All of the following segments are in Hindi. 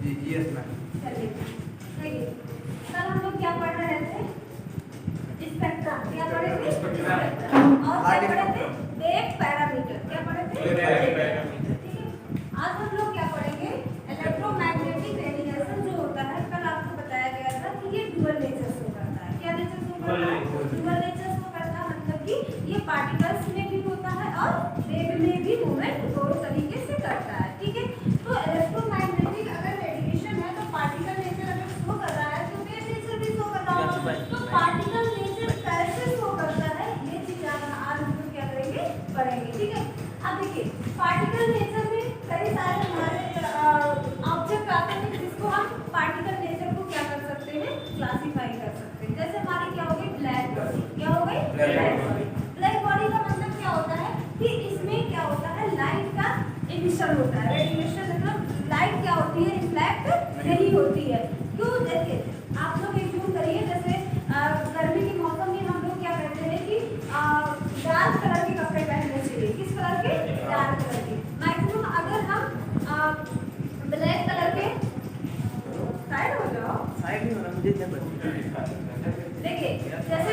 Yes ma'am. चलिए देखिए, कल हम लोग क्या पढ़ रहे थे? स्पेक्ट्रम। क्या पढ़े थे? स्पेक्ट्रम। और क्या पढ़े थे? Wave parameter. क्या पढ़े थे? Wave parameter. ठीक है, आज हम लोग क्या पढ़ेंगे? इलेक्ट्रोमैग्नेटिक रेडिएशन जो होता है, कल आपको बताया गया था कि ये डुअल नेचर शो करता है। क्या नेचर शो करता है? डुअल नेचर शो करता है, मतलब कि ये पार्टिकल्स में भी होता है और वेव में भी मूवमेंट दोनों तरीके से करता है। ठीक है, तो इलेक्ट्रोमैग्नेटिक अगर रेडिएशन है तो पार्टिकल नेचर अगर शो कर रहा है तो वेव नेचर भी शो कर रहा होगा। तो पार्टिकल नेचर कैसे शो करता है, ये चीज आज हम लोग क्या करेंगे? पढ़ेंगे। ठीक है, अब देखिए पार्टिकल नेचर में कई सारे हमारे ऑब्जेक्ट आते हैं जिसको हम पार्टिकल नेचर को क्या कर सकते हैं? क्लासिफाई कर सकते हैं। जैसे हमारी क्या हो गई? Black body. क्या हो गई? Black body. ब्लैक बॉडी का मतलब क्या होता है कि इसमें क्या होता है? लाइट का एमिशन होता है। रेडिएशन मतलब लाइट क्या होती है? रिफ्लेक्ट नहीं होती है। क्यों? देखिए आप लोग एक जूम करिए, जैसे गर्मी के मौसम में हम लोग क्या कहते हैं कि डार्क कलर के कपड़े पहनने चाहिए। किस कलर के? डार्क कलर के। मैक्सिमम अगर हम ब्लैक कलर के साइड हो जाओ, साइड नहीं होना मुझे जब देखिए जैसे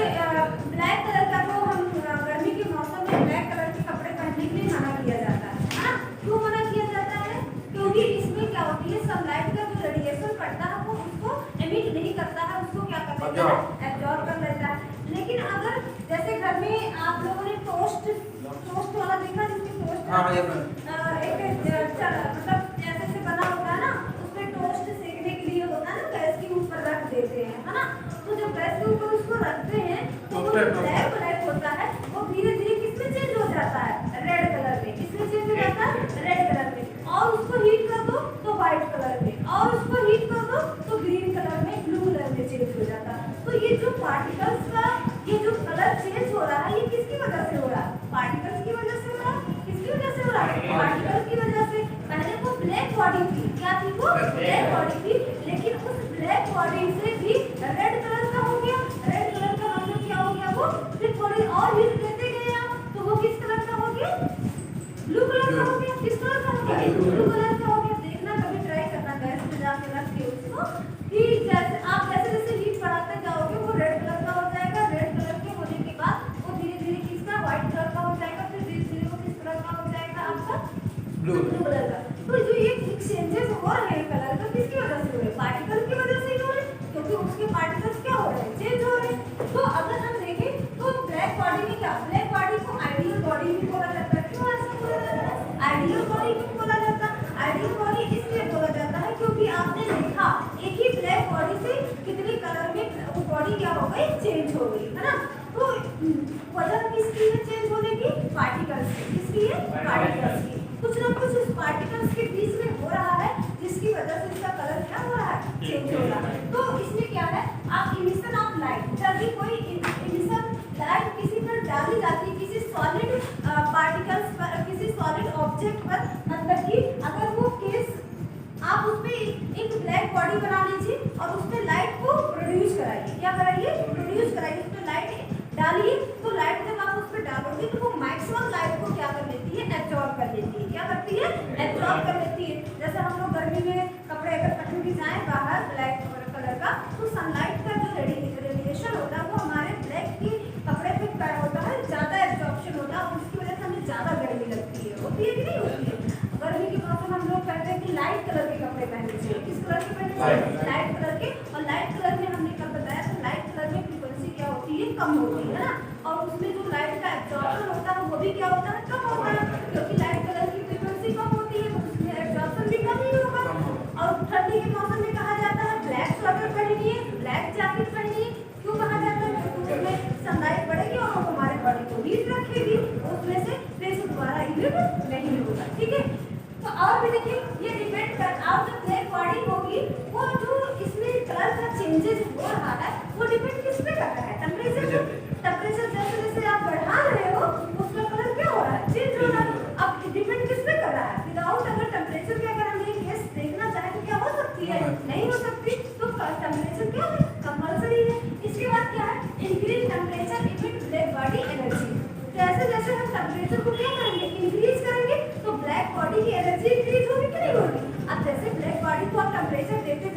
ब्लैक कलर का तो हम गर्मी के मौसम में ब्लैक कलर के कपड़े पहनने के लिए मना किया जाता है ना? क्यों मना किया जाता है? क्योंकि इसमें क्या होती है? सनलाइट का जो रेडिएशन पड़ता है वो उसको एमिट नहीं करता है, उसको क्या कर लेता है? एब्जॉर्ब कर लेता है। लेकिन अगर जैसे घर में आप लोगों ने टोस्ट वाला देखा, जिसमें टोस्ट एक मतलब ऐसे से बना होता है ना, उसमें टोस्ट सेकने के लिए होता है ना, गैस के ऊपर रख देते हैं, है ना? तो जब गैस के ऊपर उसको रखते हैं तो वो ब्लैक होता है, वो धीरे धीरे किसमें चेंज हो जाता है? रेड कलर में। किसमें चेंज हो जाता है? रेड कलर में। और उसको हीट कर दो तो व्हाइट कलर में, और उसको हीट कर दो तो ग्रीन कलर में, ब्लू कलर में चेंज हो जाता है। तो ये जो पार्टिकल्स का ये जो कलर चेंज हो रहा है, ये किसकी वजह से हो रहा है? पार्टिकल्स की वजह से हो रहा है। किसकी वजह से हो रहा है? पार्टिकल्स की वजह से। पहले वो ब्लैक बॉडी थी, क्या थी वो? ब्लैक बॉडी थी, लेकिन उस ब्लैक बॉडी से भी रेड कलर का हो गया। रेड कलर का मतलब क्या हो गया? वो फिर थोड़ी और हीट देते गए आप, तो वो किस कलर का हो गया? ब्लू कलर का हो गया। किस कलर का हो गया? ब्लू कलर का हो गया। देखना, कभी ट्राई करना गैस पे जाके रख के उसको, कि जैसे आप जैसे जैसे हीट बढ़ाते जाओगे वो रेड कलर का हो जाएगा। रेड कलर के होने के बाद वो धीरे धीरे किसका? व्हाइट कलर का हो जाएगा। फिर धीरे धीरे वो किस कलर का हो जाएगा? आपका ब्लू कलर का। तो जो ये चेंजेस हो रहे हैं कलर का, किसकी वजह से हो रहे हैं? पार्टिकल की वजह से ही हो रहे हैं, क्योंकि उसके पार्टिकल्स क्या हो रहे हैं? चेंज हो रहे हैं। तो अगर हम देखें तो ब्लैक बॉडी में क्या? ब्लैक बॉडी को आइडियल बॉडी भी बोला जाता है। क्यों ऐसा बोला जाता है? आइडियल बॉडी क्यों बोला जाता है? आइडियल बॉडी इसलिए बोला जाता है क्योंकि आपने देखा एक ही ब्लैक बॉडी से कितने कलर में वो बॉडी क्या हो गई? चेंज हो गई, है ना? तो वजह किसकी है चेंज होने की? पार्टिकल्स की। किसकी है? पार्टिकल्स की। कुछ ना कुछ उस पार्टिकल्स के बीच में हो रहा है, जिसकी वजह से इसका कलर क्या हो रहा है? चेंज हो रहा है। तो इसमें क्या है? आप इमिशन ऑफ लाइट, जब भी कोई इमिशन लाइट किसी पर डाली जाती है, किसी सॉलिड पार्टिकल्स पर, किसी सॉलिड ऑब्जेक्ट पर, मतलब कि अगर वो केस आप उसमें एक ब्लैक बॉडी बना लीजिए और उसमें लाइट को प्रोड्यूस कराइए। क्या कराइए? प्रोड्यूस कराइए। उसमें लाइट डालिए, तो लाइट जब आप उस पर डालोगे तो वो मैक्सिमम लाइट को क्या कर लेती है? एब्जॉर्ब कर लेती है। क्या करती है? एब्जॉर्ब कर लेती है। जैसे हम लोग गर्मी में कपड़े अगर पहन के जाएं बाहर ब्लैक कलर का, तो सनलाइट का जो रेडिएशन होता है वो हमारे ब्लैक के कपड़े पे क्या होता है? ज्यादा एब्जॉर्प्शन होता है, उसकी वजह से हमें ज्यादा गर्मी लगती है। होती है कि नहीं होती है? गर्मी के मौसम हम लोग कहते हैं कि लाइट कलर के कपड़े पहनने चाहिए। किस कलर के पहनने चाहिए? लाइट कलर के। और लाइट कलर में हमने कब बताया? तो लाइट कलर में फ्रीक्वेंसी क्या होती है? कम होती है ना? और उसमें जो लाइट का एब्जॉर्प्शन होता है वो भी क्या होता है? कम होता है, क्योंकि लाइट कलर की फ्रीक्वेंसी कम होती है, तो उसमें एब्जॉर्प्शन भी कम ही होगा। और ठंडी के मौसम में कहा जाता है ब्लैक स्वेटर पहनिए, ब्लैक जैकेट पहनिए। क्यों कहा जाता है? क्योंकि उसमें सनलाइट पड़ेगी और वो हमारे बॉडी को हीट रखेगी, उसमें से फिर से दोबारा हीट नहीं होगा। ठीक है, तो और भी देखिए ये डिपेंड कर, आप जब ब्लैक बॉडी होगी वो जो इसमें कलर का चेंजेस हो रहा है वो डिपेंड किस पे कर रहा है? टेम्परेचर। टेम्परेचर जैसे जैसे आप बढ़ा रहे हो उसका कलर क्या हो रहा है? चेंज हो रहा है। अब डिपेंड किस पे कर रहा है? विदाउट अगर टेम्परेचर के अगर हम ये केस देखना चाहें तो क्या हो सकती है? नहीं हो सकती। तो टेम्परेचर क्या है? कंपल्सरी है। इसके बाद क्या है? Increase temperature emit black body energy. जैसे जैसे हम टेम्परेचर को क्या करेंगे? इंक्रीज करेंगे, तो ब्लैक बॉडी की एनर्जी इंक्रीज होगी कि नहीं होगी? अब जैसे ब्लैक बॉडी को आप टेम्परेचर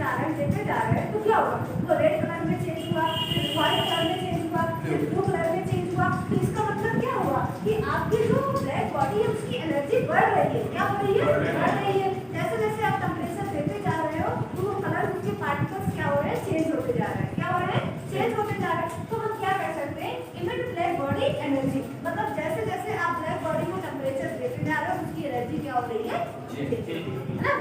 जा रहे हैं तो क्या होगा, वो रेड कलर में चेंज हुआ, फिर व्हाइट कलर में चेंज हुआ, फिर ब्लू कलर में चेंज हुआ। तो इसका मतलब क्या हुआ कि आपकी जो ब्लैक बॉडी है उसकी एनर्जी बढ़ रही है। क्या हो रही है? बढ़ रही है। जैसे जैसे आप टेम्परेचर देते जा रहे हो तो वो कलर, उसके पार्टिकल्स क्या हो रहे हैं? चेंज होते जा रहे हैं। क्या हो रहे हैं? चेंज होते जा रहे हैं। तो हम क्या कर सकते हैं? इमिट ब्लैक बॉडी एनर्जी, मतलब जैसे जैसे आप ब्लैक बॉडी को टेम्परेचर देते जा रहे हो उसकी एनर्जी क्या हो रही है ना,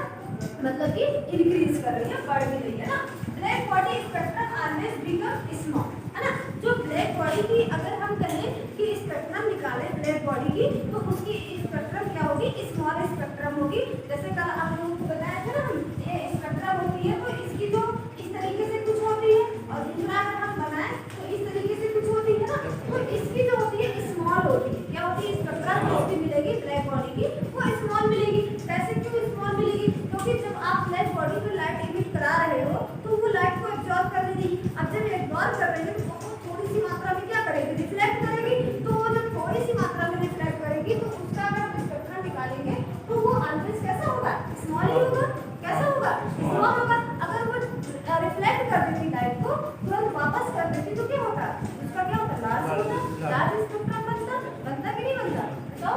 मतलब कि इंक्रीज कर रही है, बढ़ भी रही है ना। Black body spectrum always become small, है ना। जो ब्लैक बॉडी की अगर हम कहें कि स्पेक्ट्रम निकालें ब्लैक बॉडी की, तो उसकी स्पेक्ट्रम क्या होगी? स्मॉल स्पेक्ट्रम होगी। जैसे कल आप लोगों को बताया था ना, ये स्पेक्ट्रम होती है तो इसकी जो इस तरीके से कुछ होती है और दूसरा अगर हम बनाएं तो इस तरीके से कुछ होती है ना। तो इसकी जो होती है स्मॉल होती है। क्या होती है? स्पेक्ट्रम इसकी मिलेगी ब्लैक बॉडी की, वो स्मॉल मिलेगी। कैसे क्यों स्मॉल मिलेगी? क्योंकि जब आप ब्लैक बॉडी को लाइट इमिट करा रहे हो तो वो लाइट को एब्जॉर्ब कर लेगी। अब जब एब्जॉर्ब कर रही है तो वो थोड़ी सी मात्रा में क्या करेगी? रिफ्लेक्ट करेगी। तो वो जब थोड़ी सी मात्रा में रिफ्लेक्ट करेगी तो उसका अगर हम स्पेक्ट्रम निकालेंगे तो वो ऑलवेज कैसा होगा? स्मॉल ही होगा। कैसा होगा? स्मॉल होगा। अगर वो रिफ्लेक्ट कर देती लाइट को, तुरंत वापस कर देती तो क्या होता? उसका क्या होता? लार्ज होता। लार्ज स्पेक्ट्रम बनता कि नहीं बनता? तो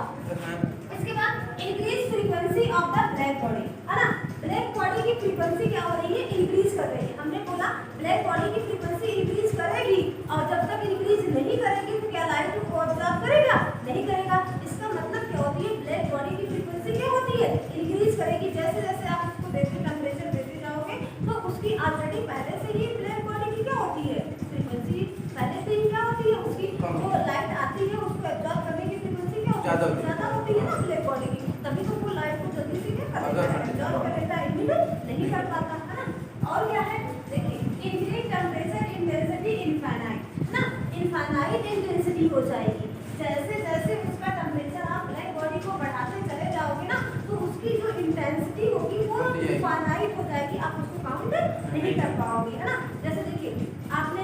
इसके बाद increase frequency of the black body, है ना। ब्लैक बॉडी की फ्रीक्वेंसी क्या हो रही है? इंक्रीज कर रही है। हमने बोला ब्लैक बॉडी की फ्रीक्वेंसी इंक्रीज करेगी और जब तक इंक्रीज नहीं करेगी तो क्या लाइट को ऑब्जॉर्ब करेगा? नहीं करेगा। इसका मतलब क्या होती है? ब्लैक बॉडी की फ्रीक्वेंसी क्या होती है? इंक्रीज करेगी। जैसे जैसे आप उसको टेम्परेचर देते जाओगे तो उसकी ऑलरेडी पहले से ही ब्लैक बॉडी की क्या होती है? फ्रीक्वेंसी पहले से ही क्या होती है? उसकी जो लाइट आती है उसको एब्जॉर्ब करने की फ्रीक्वेंसी क्या होती है? ज्यादा होती है ना ब्लैक बॉडी की, तभी तो वो लाइट को जल्दी से क्या कर लेता है? एब्जॉर्ब कर लेता है, इमिट नहीं कर पाता, है ना। और क्या है? देखिए, इंक्रीज टेम्परेचर इंटेंसिटी इनफाइनाइट ना, इनफाइनाइट इंटेंसिटी हो जाएगी। जैसे जैसे उसका टेम्परेचर आप ब्लैक बॉडी को बढ़ाते चले जाओगे ना तो उसकी जो इंटेंसिटी होगी वो इनफाइनाइट हो जाएगी। आप उसको काउंट नहीं कर पाओगे, है ना। जैसे देखिए, आपने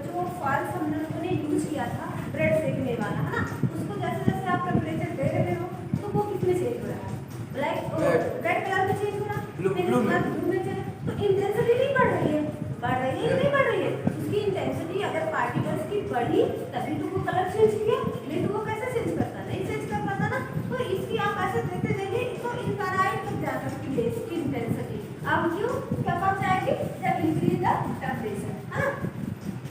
जो फॉल्स हम लोगों ने यूज किया था ब्रेड सेकने वाला, है ना, उसको जैसे जैसे आप टेम्परेचर दे रहे हो तो वो किसमें चेंज हो रहा है? रेड कलर में चेंज हो रहा है, ब्लू में चेंज। तो इंटेंसिटी नहीं बढ़ रही है, बढ़ रही है नहीं बढ़ रही है? उसकी इंटेंसिटी अगर पार्टिकल्स की बढ़ी तभी तो वो कलर चेंज किया, नहीं तो वो कैसे चेंज करता? नहीं चेंज कर पाता ना। तो इसकी आप ऐसे देते जाइए तो इनफाइनाइट तक जा सकती है इसकी इंटेंसिटी। अब क्यों? कब तक जाएगी? जब इंक्रीज द टेम्परेचर, है ना।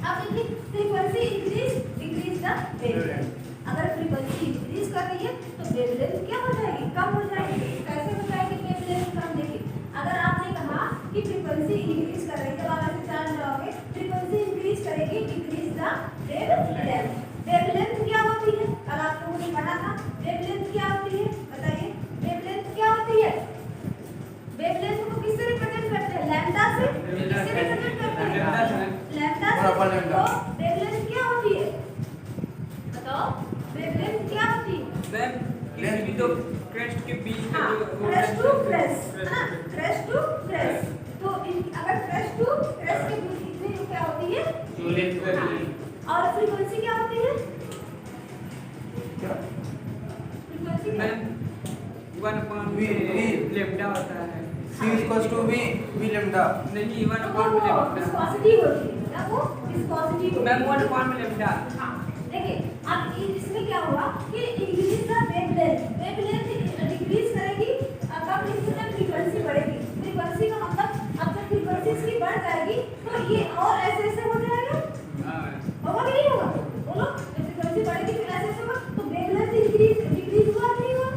अब देखिए, frequency increase decrease the wavelength. अगर फ्रीक्वेंसी इंक्रीज कर रही है तो वेवलेंथ क्या हो जाएगी? कम हो जाएगी। कैसे हो जाएगी वेवलेंथ कम? देखिए, अगर आपने कहा कि फ्रीक्वेंसी इंक्रीज कर रही है तो आप ऐसे जान जाओगे फ्रीक्वेंसी इंक्रीज करेगी डिक्रीज द वेवलेंथ। वेवलेंथ क्या होती है? कल आप लोगों ने पढ़ा था। वेवलेंथ क्या होती है? बताइए, वेवलेंथ क्या होती है? वेवलेंथ को किससे रिप्रेजेंट करते हैं? लैम्डा से। किससे रिप्रेजेंट करते हैं? लैम्डा से। तो वेवलेंथ क्या होती है? बताओ, वेवलेंथ क्या होती है? लेंथ तो क्रेस्ट के बीच में क्रेस्ट टू क्रेस्ट, है ना, क्रेस्ट टू क्रेस्ट। तो अगर क्रेस्ट टू क्रेस्ट के बीच इतनी जो क्या होती है? और फ्रीक्वेंसी क्या होती है? फ्रीक्वेंसी क्या? 1/v लैम्डा होता है। C equals to v lambda। नहीं, 1/v वो लैम्डा। विस्कोसिटी होती है ना, वो विस्कोसिटी होती है। Ma'am 1/v lambda. हाँ, देखिए, अब इसमें क्या हुआ कि increase the wavelength, wavelength decrease करेगी, कब इसमें फ्रीक्वेंसी बढ़ेगी। फ्रीक्वेंसी का मतलब अब जब फ्रीक्वेंसी इसकी बढ़ जाएगी तो ये और ऐसे ऐसे हो जाएगा, होगा कि नहीं होगा? बोलो, जब फ्रीक्वेंसी बढ़ेगी फिर ऐसे ऐसे होगा तो वेवलेंथ इंक्रीज डिक्रीज हुआ कि नहीं हुआ?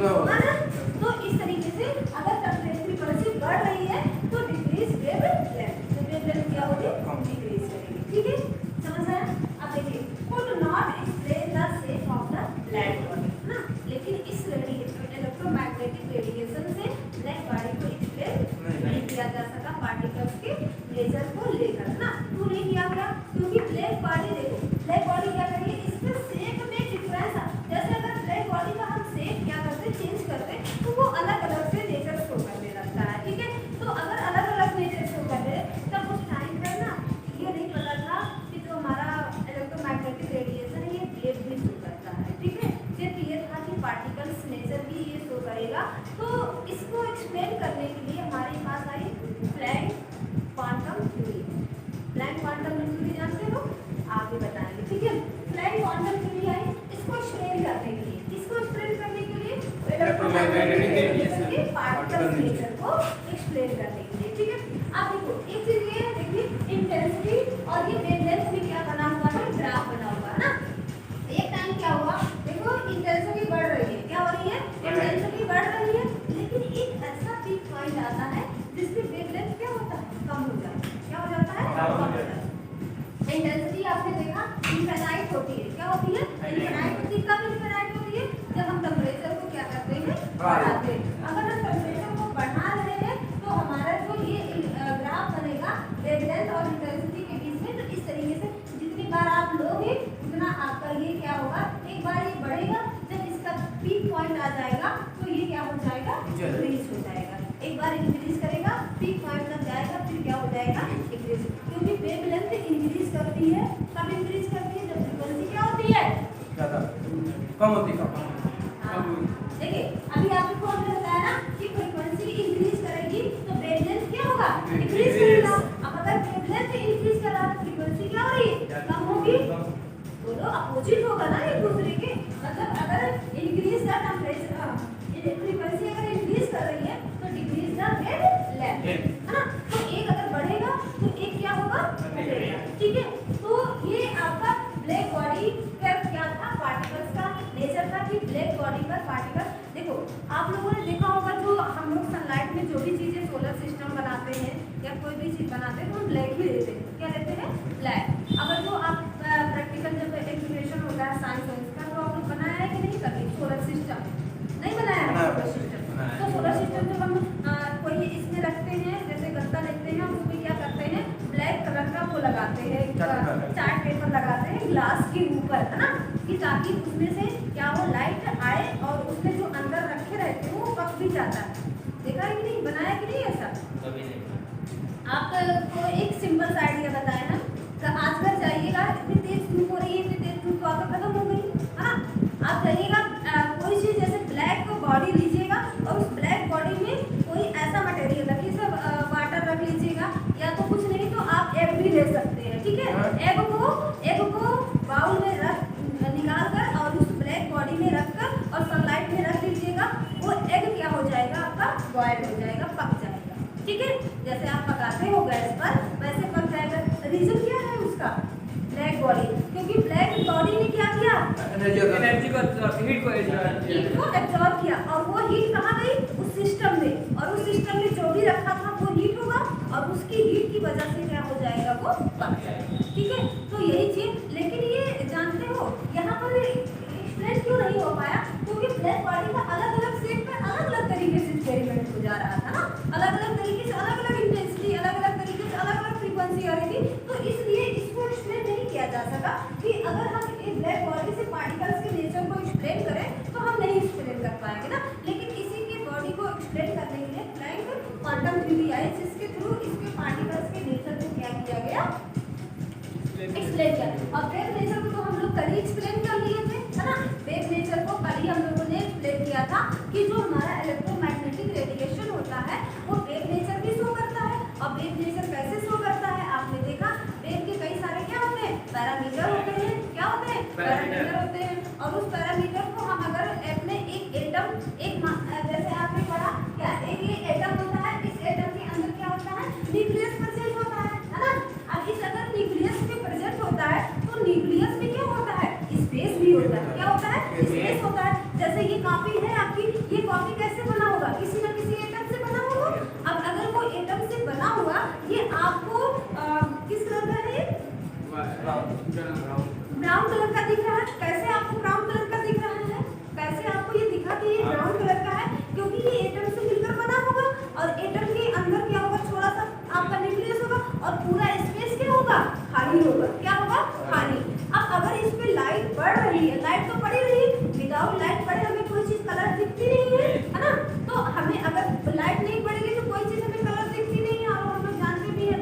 होगा ना। तो इस तरीके से अगर टेम्परेचर फ्रीक्वेंसी बढ़ रही है तो डिक्रीज वेवलेंथ, तो वेवलेंथ क्या होगी? डिक्रीज करेगी। ठीक है, समझ आया? अब देखिए, could not explain the shape of the black body, ना, लेकिन इस इलेक्ट्रोमैग्नेटिक रेडिएशन से ब्लैक बॉडी को एक्सप्लेन नहीं किया जा सका पार्टिकल्स के नेचर को लेकर, ना। क्यों नहीं किया गया? क्योंकि ब्लैक बॉडी, देखो ब्लैक बॉडी क्या करिए, इसके शेप में डिफरेंस। जैसे अगर ब्लैक बॉडी का हम शेप क्या करते हैं? चेंज कर गैस नेचर को एक्सप्लेन करने के लिए, ठीक है। अब देखो एक चीज ये है, देखिए इंटेंसिटी और ये वेवलेंथ में क्या बना हुआ है, ग्राफ बना हुआ है ना। एक टाइम क्या हुआ, देखो इंटेंसिटी बढ़ रही है, क्या हो रही है, इंटेंसिटी बढ़ रही है, लेकिन एक ऐसा पीक पॉइंट आता है जिसकी वेवलेंथ क्या होता है, कम हो जाता है, क्या हो जाता है, कम हो जाता है। इंटेंसिटी आपने देखा इनफिनाइट होती है, क्या होती है, इनफिनाइट होती है। कब इनफिनाइट होती है, जब हम टेम्परेचर को क्या करते हैं, बढ़ाते हैं। अगर हम टेम्परेचर को बढ़ा रहे हैं तो हमारा जो ये ग्राफ बनेगा वेवलेंथ और इंटेंसिटी के बीच में, तो इस तरीके से जितनी बार आप लोगे उतना आपका ये क्या होगा, एक बार ये बढ़ेगा, जब इसका पीक पॉइंट आ जाएगा तो ये क्या हो जाएगा, इंक्रीज हो जाएगा। एक बार इंक्रीज करेगा, पीक पॉइंट तक जाएगा, फिर क्या हो जाएगा, इंक्रीज। क्योंकि वेवलेंथ इंक्रीज करती है, कब इंक्रीज करती है, जब फ्रीक्वेंसी क्या होती है, ज़्यादा कम होती कम। देखिए अभी आपको हमने बताया ना कि फ्रीक्वेंसी इंक्रीज करेगी तो वेवलेंथ क्या होगा, इंक्रीज करेगा। अब अगर वेवलेंथ इंक्रीज कर रहा है, फ्रीक्वेंसी क्या हो रही है, कम होगी, दोनों अपोजिट होगा ना एक दूसरे के। मतलब अगर इंक्रीज का टेम्परेचर, फ्रीक्वेंसी अगर इंक्रीज कर रही है तो डिक्रीज द वेवलेंथ, है ना। तो एक अगर बढ़ेगा तो एक क्या होगा, घटेगा, ठीक है। तो ये आपका ब्लैक बॉडी का क्या था, पार्टिकल्स का नेचर था कि ब्लैक बॉडी पर पार्टिकल। देखो आप लोगों ने देखा होगा जो हम लोग सनलाइट में जो भी चीजें सोलर सिस्टम बनाते हैं या कोई भी चीज बनाते हैं तो हम ब्लैक ही लेते हैं, क्या लेते हैं, ब्लैक। अगर जो आप प्रैक्टिकल जब एग्जीबिशन होता है साइंस का, तो आप लोग बनाया है कि नहीं कभी सोलर सिस्टम, नहीं बनाया है सोलर सिस्टम। तो सोलर सिस्टम जब हम कोई इसमें रखते हैं, जैसे गत्ता लेते हैं, उसमें क्या करते हैं, ब्लैक कलर का वो लगाते हैं, चार्ट पेपर लगाते हैं ग्लास के ऊपर, है ना, कि ताकि उसमें से क्या वो लाइट आए और उसमें जो अंदर रखे रहते हैं वो पक भी जाता है। देखा है कि नहीं, बनाया कि नहीं ऐसा, कभी नहीं। आपको एक सिंपल सा आइडिया बताया ना, तो आज घर जाइएगा, इतनी तेज धूप हो रही है, इतनी तेज धूप आकर खत्म हो गई, है ना। आप जाइएगा कोई चीज जैसे ब्लैक बॉडी लीजिएगा और उस ब्लैक बॉडी में कोई ऐसा मटेरियल रखिए, सब वाटर रख लीजिएगा, या तो कुछ नहीं तो आप एग भी ले सकते हैं, ठीक है। एग को बाउल में रख निकाल कर और उस ब्लैक बॉडी में रखकर और सनलाइट में रख लीजिएगा, वो एग क्या हो जाएगा, आपका बॉयल हो जाएगा, पक जाएगा, ठीक है। जैसे आप पकाते हो गैस पर वैसे पक जाएगा। रीजन क्या है उसका, ब्लैक बॉडी, क्योंकि ब्लैक बॉडी ने क्या किया, एनर्जी को हीट को हीट को एब्जॉर्ब किया, और वो हीट कहाँ गई, उस सिस्टम में, और उस सिस्टम में जो भी रखा था वो हीट होगा और उसकी हीट की वजह से क्या हो जाएगा, वो पक जाएगा, ठीक है। तो यही चीज, लेकिन ये जानते हो यहाँ पर एक्सप्लेन क्यों नहीं हो पाया, क्योंकि ब्लैक बॉडी का अलग अलग शेप में अलग अलग तरीके से एक्सपेरिमेंट हो जा रहा था ना, अलग अलग तरीके से, अलग अलग इंटेंसिटी, अलग अलग तरीके से, अलग अलग फ्रीक्वेंसी आ रही थी, तो इसलिए इसको एक्सप्लेन नहीं किया जा सका कि अगर हम एक ब्लैक बॉडी से पार्टिकल्स के नेचर को एक्सप्लेन करें तो हम नहीं एक्सप्लेन कर पाएंगे ना। लेकिन इसी के बॉडी को एक्सप्लेन करने के लिए प्लैंक क्वांटम थ्योरी आई, जिसके थ्रू इसके पार्टिकल्स के नेचर को क्या किया गया, एक्सप्लेन किया। और वेव नेचर को तो हम लोग कल ही एक्सप्लेन कर लिए थे, है ना। वेव नेचर को कल ही हम लोगों ने एक्सप्लेन किया था कि जो हमारा इलेक्ट्रोमैग्नेटिक रेडिएशन होता है वो वेव नेचर भी शो करता है। और वेव नेचर कैसे शो करता है, आपने देखा वेव के कई सारे क्या होते हैं, पैरामीटर होते हैं, क्या होते हैं, पैरामीटर होते हैं। और उस पैरामीटर को हम अगर अपने एक एटम, एक जैसे आपने पढ़ा क्या, एक ये एटम होता है, इस एटम के अंदर क्या होता है, न्यूक्लियस प्रेजेंट होता है ना। अब इस अगर न्यूक्लियस में प्रेजेंट होता है तो न्यूक्लियस में क्या होता है, स्पेस भी होता है, क्या होता है, स्पेस होता है। जैसे ये कॉपी है आपकी, ये कॉपी कैसे बना होगा, किसी न किसी एटम से बना होगा। अब अगर वो एटम से बना हुआ, ये आपको किस कलर का है, ब्राउन कलर का दिख रहा है। कैसे आपको ब्राउन कलर का दिख रहा है, कैसे आपको ये दिखा कि ये ब्राउन कलर का है, क्योंकि ये एटम से मिलकर बना होगा और एटम के अंदर क्या होगा, थोड़ा सा आपका न्यूक्लियस होगा और पूरा स्पेस क्या होगा, खाली होगा, क्या होगा, खाली। अब अगर इस पे लाइट पड़ रही है, लाइट तो पड़ी रही है, विदाउट लाइट पड़े हमें कोई चीज कलर दिखती नहीं है ना। तो हमें अगर लाइट नहीं पड़ेगी तो कोई चीज हमें कलर दिखती नहीं है। और हम लोग जानते भी हैं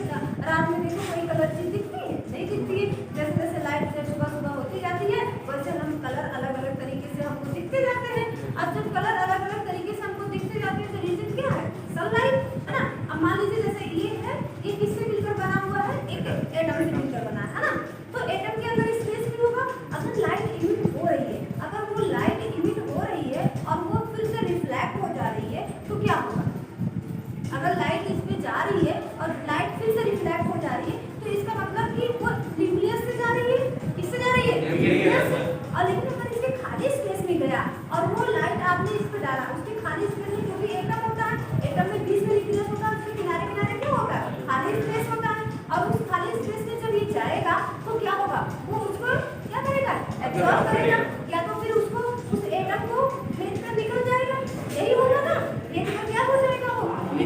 रात में देखो कोई कलर चीज दिखती है, नहीं दिखती है। जैसे जैसे लाइट जब सुबह सुबह होती जाती है वैसे हम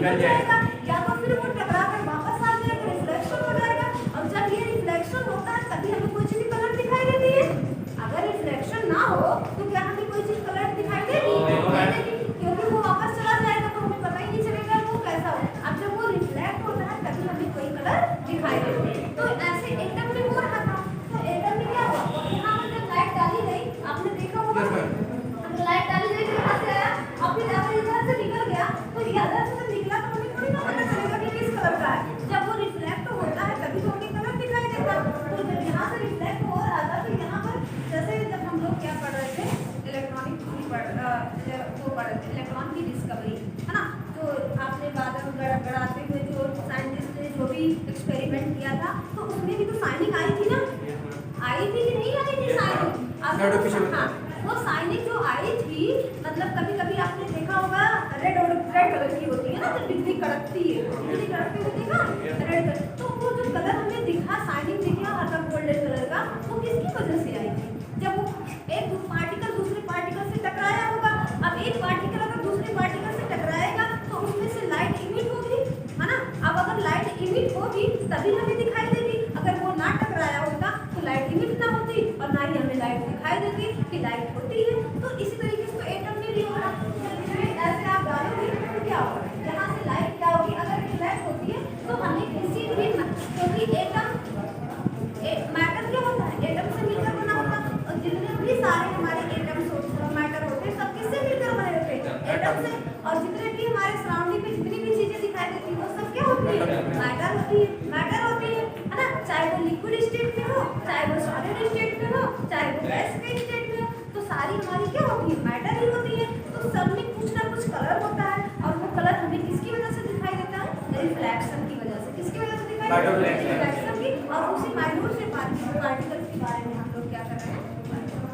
निकल जाएगा, या तो फिर वो टकरा कर वापस आ जाएगा, रिफ्लेक्शन हो जाएगा। और जब ये रिफ्लेक्शन होता है तभी हमें कोई चीज कलर दिखाई देती है। अगर रिफ्लेक्शन ना हो तो क्या हमें कोई चीज कलर दिखाई देगी? नहीं देगी, क्योंकि वो वापस चला जाएगा तो हमें पता ही नहीं चलेगा वो कैसा हो। अब जब वो रिफ्लेक्ट होता है तभी हमें कोई कलर दिखाई देती है। तो ऐसे एटम में हो रहा था। तो एटम में क्या हुआ, यहाँ पर जब लाइट डाली गई, आपने देखा होगा, लाइट डाली गई तो यहाँ से आया, अब फिर अगर इधर से निकल गया तो ये इधर से निकला तो हमें थोड़ी ना पता चलेगा कि किस कलर का है। जब वो रिफ्लेक्ट होता है तभी तो हमें कलर दिखाई देता। तो जब यहाँ से रिफ्लेक्ट हो रहा था तो यहाँ पर जैसे जब हम लोग क्या पढ़ रहे थे, इलेक्ट्रॉनिक वो पढ़ रहे थे, इलेक्ट्रॉन की डिस्कवरी, है ना। तो आपने बादल गड़ाते हुए जो साइंटिस्ट ने जो भी एक्सपेरिमेंट किया था तो उसमें भी तो साइनिंग आई थी ना, आई थी कि नहीं आई थी साइनिंग? हाँ, वो साइनिंग जो आई थी, मतलब कभी कभी आपने देखा होगा रेड कलर की होती है ना, जब बिजली कड़कती है, बिजली कड़कती होती है ना रेड कलर, तो वो जो कलर हमें दिखा, साइनिंग दिखा हल्का गोल्डन कलर का, वो किसकी वजह से आई थी? जब वो एक पार्टिकल दूसरे पार्टिकल से टकराया होगा। अब एक पार्टिकल अगर दूसरे पार्टिकल से टकराएगा तो उसमें से लाइट इमिट होगी, है ना। अब अगर लाइट इमिट होगी तभी हमें दिखाई देगी, अगर वो ना टकराया होता तो लाइट इमिट ना होती और ना ही हमें लाइट दिखाई देती कि लाइट होती है। तो इसी तरीके से तो एटम में भी होगा, ऐसे आप डालोगे तो क्या होगा, यहाँ से लाइट क्या होगी, अगर रिफ्लेक्ट होती है तो हमें किसी भी, क्योंकि एटम मैटर क्या होता है, एटम से मिलकर बना होता है। और जितने भी सारे हमारे एटम्स मैटर होते हैं सब किससे मिलकर बने होते हैं, एटम से। और जितने भी हमारे सराउंडिंग में जितनी भी चीजें दिखाई देती है वो सब क्या होती है, मैटर होती है, मैटर होती है ना। चाहे वो लिक्विड स्टेट में हो, चाहे वो सॉलिड स्टेट में हो, चाहे वो गैस के स्टेट में हो, तो सारी हमारी क्या होती है, मैटर ही होती है। तो सब में कुछ ना कुछ कलर होता है और वो कलर हमें किसकी वजह से दिखाई देता है, रिफ्लेक्शन की वजह से। किसकी वजह से दिखाई देता है, रिफ्लेक्शन की। और उसी माइन्यूट से पार्टिकल्स के बारे में हम लोग क्या कर रहे हैं,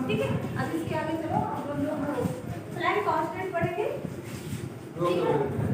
ठीक है। अब इसके आगे चलो हम लोग प्लैंक कांस्टेंट पढ़ेंगे, ठीक है।